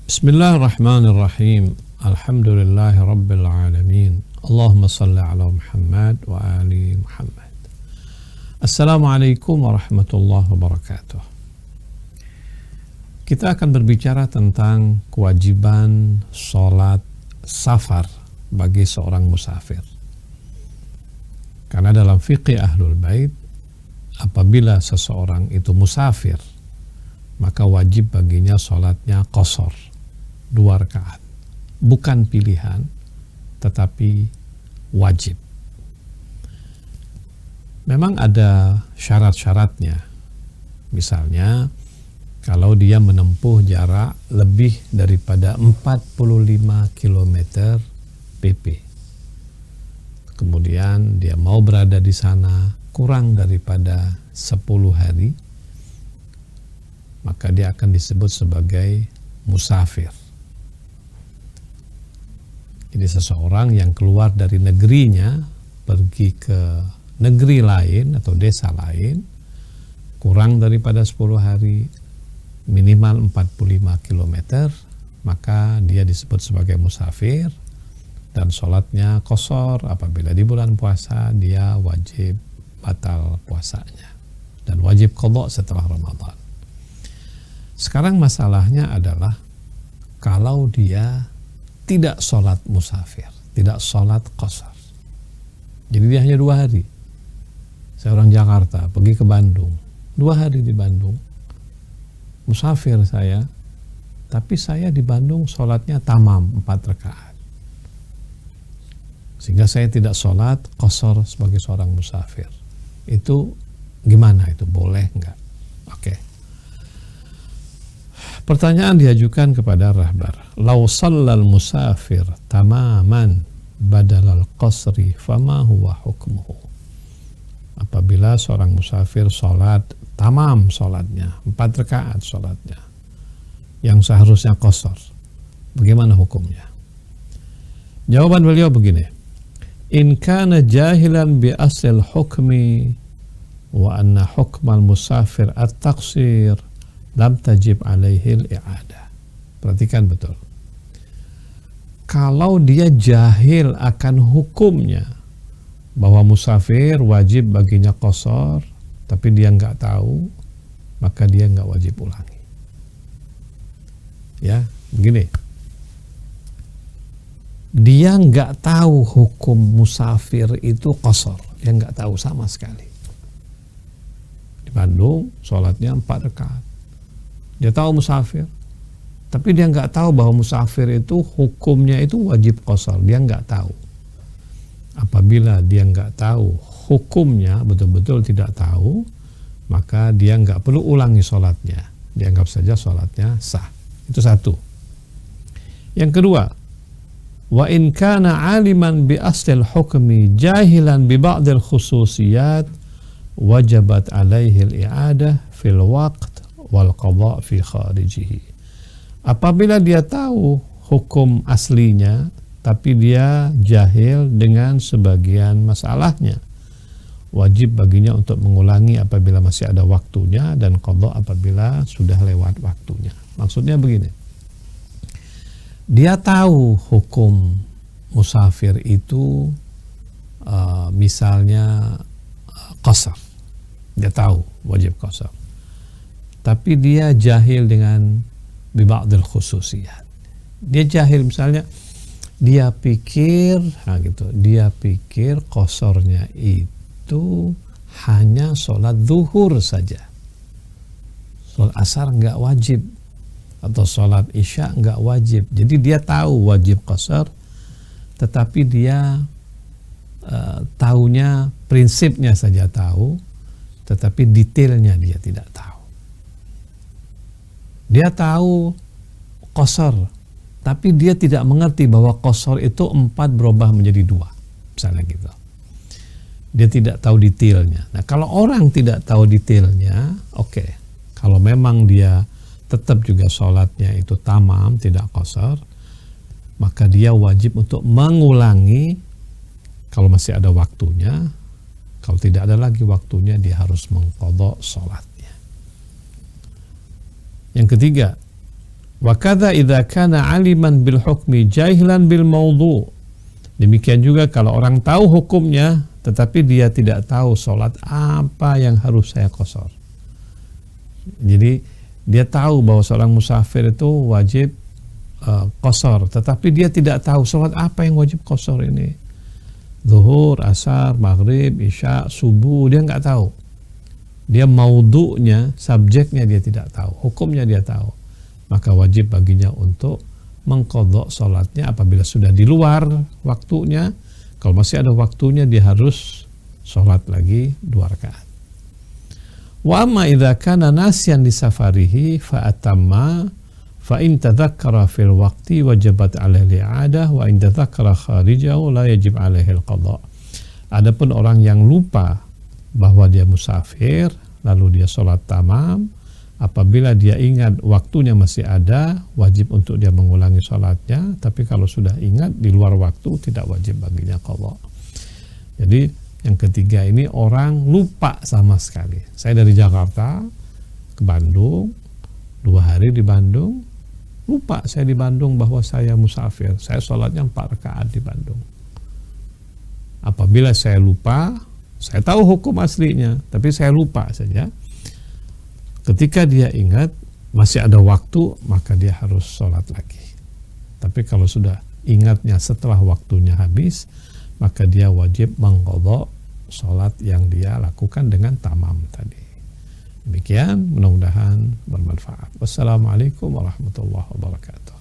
Bismillahirrahmanirrahim. Alhamdulillahi rabbil alamin. Allahumma salli ala Muhammad wa ali Muhammad. Assalamualaikum warahmatullahi wabarakatuh. Kita akan berbicara tentang kewajiban sholat safar bagi seorang musafir. Karena dalam fiqih Ahlul Bait, apabila seseorang itu musafir, maka wajib baginya sholatnya qashar, 2 rakaat. Bukan pilihan, tetapi wajib. Memang ada syarat-syaratnya. Misalnya, kalau dia menempuh jarak lebih daripada 45 km PP. Kemudian dia mau berada di sana kurang daripada 10 hari, maka dia akan disebut sebagai musafir. Jadi seseorang yang keluar dari negerinya pergi ke negeri lain atau desa lain kurang daripada 10 hari, minimal 45 km, maka dia disebut sebagai musafir dan sholatnya qashar. Apabila di bulan puasa dia wajib batal puasanya dan wajib qadha setelah Ramadan. Sekarang masalahnya adalah kalau dia tidak sholat musafir, tidak sholat qashar. Jadi dia hanya 2 hari. Saya orang Jakarta, pergi ke Bandung, 2 hari di Bandung. Musafir saya, tapi saya di Bandung sholatnya tamam 4 rakaat. Sehingga saya tidak sholat qashar sebagai seorang musafir. Itu gimana itu? Boleh enggak? Oke. Pertanyaan diajukan kepada rahbar. Lau shallal musafir tamaman badalal qasri fama huwa hukmuhu. Apabila seorang musafir sholat tamam sholatnya, 4 rakaat sholatnya, yang seharusnya qashar, bagaimana hukumnya? Jawaban beliau begini. In kana jahilan bi asl hukmi wa anna hukmal musafir at-taqsir lam tajib alaihi al-i'adah. Perhatikan betul. Kalau dia jahil akan hukumnya bahwa musafir wajib baginya qashar, tapi dia nggak tahu, maka dia nggak wajib ulangi. Ya, begini. Dia nggak tahu hukum musafir itu qashar. Dia nggak tahu sama sekali. Di Bandung, sholatnya 4 rakaat. Dia tahu musafir, tapi dia nggak tahu bahwa musafir itu hukumnya itu wajib qashar. Dia nggak tahu. Apabila dia nggak tahu hukumnya, betul-betul tidak tahu, maka dia nggak perlu ulangi sholatnya. Dianggap saja sholatnya sah. Itu satu. Yang kedua, wa in kana aliman bi aslil hukmi jahilan bi ba'dil khususiyat wajabat alaihi al-i'adah fil waqt wal qadha fi kharijihi. Apabila dia tahu hukum aslinya tapi dia jahil dengan sebagian masalahnya, wajib baginya untuk mengulangi apabila masih ada waktunya dan qadha apabila sudah lewat waktunya. Maksudnya begini. Dia tahu hukum musafir itu misalnya qashar. Dia tahu wajib qashar. Tapi dia jahil dengan biba'dil khususiyat. Dia jahil, misalnya dia pikir dia pikir qasharnya itu hanya sholat zuhur saja, sholat asar nggak wajib, atau sholat isya nggak wajib. Jadi dia tahu wajib qashar, tetapi dia tahunya prinsipnya saja tahu, tetapi detailnya dia tidak tahu. Dia tahu qashar, tapi dia tidak mengerti bahwa qashar itu 4 berubah menjadi 2, misalnya gitu. Dia tidak tahu detailnya. Nah, kalau orang tidak tahu detailnya, oke. Kalau memang dia tetap juga sholatnya itu tamam, tidak qashar, maka dia wajib untuk mengulangi kalau masih ada waktunya. Kalau tidak ada lagi waktunya, dia harus mengqadha sholatnya. Yang ketiga, Wa kadza idza kana aliman bil hukmi jahilan bil maudhu. Demikian juga kalau orang tahu hukumnya tetapi dia tidak tahu sholat apa yang harus saya qashar. Jadi dia tahu bahwa seorang musafir itu wajib qashar, tetapi dia tidak tahu sholat apa yang wajib qashar ini. Zuhur, asar, maghrib, isya, subuh, dia nggak tahu. Dia maudhu'nya, subjeknya dia tidak tahu, hukumnya dia tahu. Maka wajib baginya untuk mengqadha sholatnya apabila sudah di luar waktunya. Kalau masih ada waktunya dia harus sholat lagi 2 rakaat. Wa amma idza kana nasyan li safarihi fa atamma fa in tadhakkara fil waqti wajabat alaihi i'adah wa in tadhakkara kharijahu la yajib alaihi al-qadha. Adapun orang yang lupa bahwa dia musafir lalu dia sholat tamam, apabila dia ingat waktunya masih ada, wajib untuk dia mengulangi sholatnya. Tapi kalau sudah ingat di luar waktu, tidak wajib baginya qadha. Jadi yang ketiga ini orang lupa sama sekali. Saya dari Jakarta ke Bandung, 2 hari di Bandung, lupa saya di Bandung bahwa saya musafir. Saya sholatnya 4 rakaat di Bandung. Apabila saya lupa, saya tahu hukum aslinya, tapi saya lupa saja. Ketika dia ingat masih ada waktu, maka dia harus sholat lagi. Tapi kalau sudah ingatnya setelah waktunya habis, maka dia wajib mengqadha sholat yang dia lakukan dengan tamam tadi. Demikian, mudah-mudahan bermanfaat. Wassalamualaikum warahmatullahi wabarakatuh.